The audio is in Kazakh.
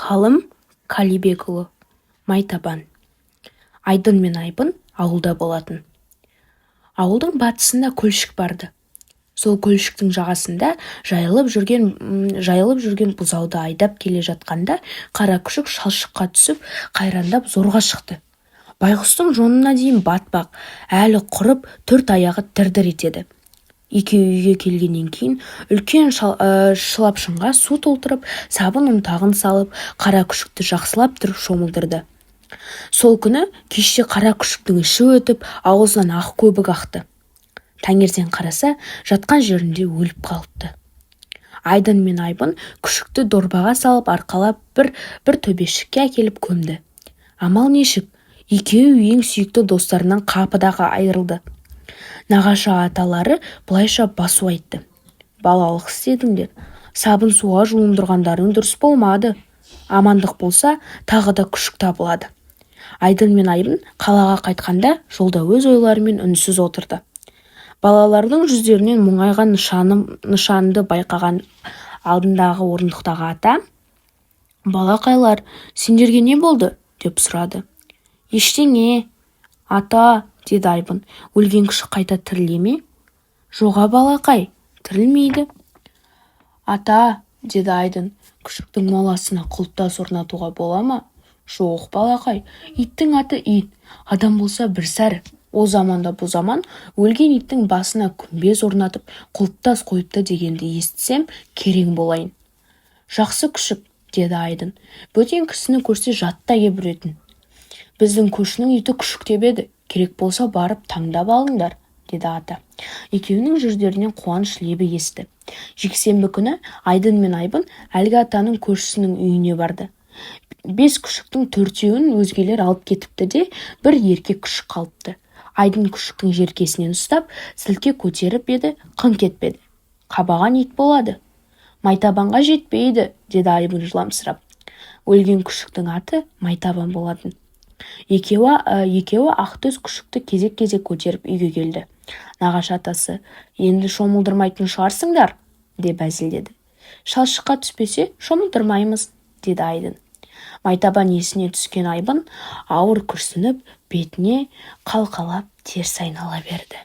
Ғалым Қалибекұлы, Майтабан. Айдын мен Айбын ауылда болатын. Ауылдың батысында көлшік барды. Сол көлшіктің жағасында жайылып жүрген бұзауды айдап келе жатқанда қара күшік шалшыққа түсіп, қайрандап зорға шықты. Байғұстың жонына дейін батпақ, әлі құрып, 4 аяғы дір-дір етеді. Екеуі үйге келгеннен кейін үлкен шылапшынға су толтырып, сабын ұнтағын салып, қара күшікті жақсылап тұрып шомылдырды. Сол күні кеште қара күшіктің іші өтіп, аузынан ақ көбік ақты. Таңертең қараса, жатқан жерінде өліп қалыпты. Айдын мен Айбын күшікті дорбаға салып арқалап бір төбешікке әкеліп көмді. Амал нешік, екеуі ең сүйікті достарынан қапыдағы айырылды. Нағашы аталары бұлайша басу айтты. Балалық істедіңдер, сабын суға жуындырғандарың дұрыс болмады. Амандық болса, тағы да күшік табылады. Айдын мен Айбын қалаға қайтқанда жолда өз ойларымен үнсіз отырды. Балалардың жүздерінен мұңайған нышанды байқаған алдындағы орындықтағы ата: «Балақайлар, сендерге не болды?» деп сұрады. «Ештеңе, ата», деді Айбын. «Өлген күшік қайта тіріле ме?» «Жоға, балақай, тірілмейді». «Ата», деді Айдын, «күшіктің моласына құлпытас орнатуға бола ма?» «Жоқ, балақай, иттің аты ит, адам болса бір сәрі. О заманда бұл заман өлген иттің басына күмбез орнатып, құлпытас қойыпты дегенді естісем, керең болайын». «Жақсы күшік», деді Айдын, «бөтен кісіні көрсе жатта кеп үретін. Біздің көшінің иті күшіктеп еді, керек болса барып таңдап алыңдар», деді ата. Екеуінің жүздерінен қуаныш лебі есті. Жексенбі күні Айдын мен Айбын әлгі атаның көршісінің үйіне барды. 5 күшіктің 4-еуін өзгелер алып кетіпті де, бір еркек күшік қалыпты. Айдын күшіктің желкесінен ұстап, сілке көтеріп еді, қыңқ етпеді. «Қабаған ит болады». «Майтабанға жетпейді», деді Айбын жыламсырап. Өлген күшіктің аты Майтабан болатын. Екеуі ақтөс күшікті кезек-кезек көтеріп үйге келді. Нағашы атасы: «Енді шомылдырмайтын шығарсыңдар?» деп әзілдеді. «Шалшыққа түспесе, шомылдырмаймыз», деді Айдын. Майтабан есіне түскен Айбын ауыр күрсініп, бетіне қалқалап теріс айнала берді.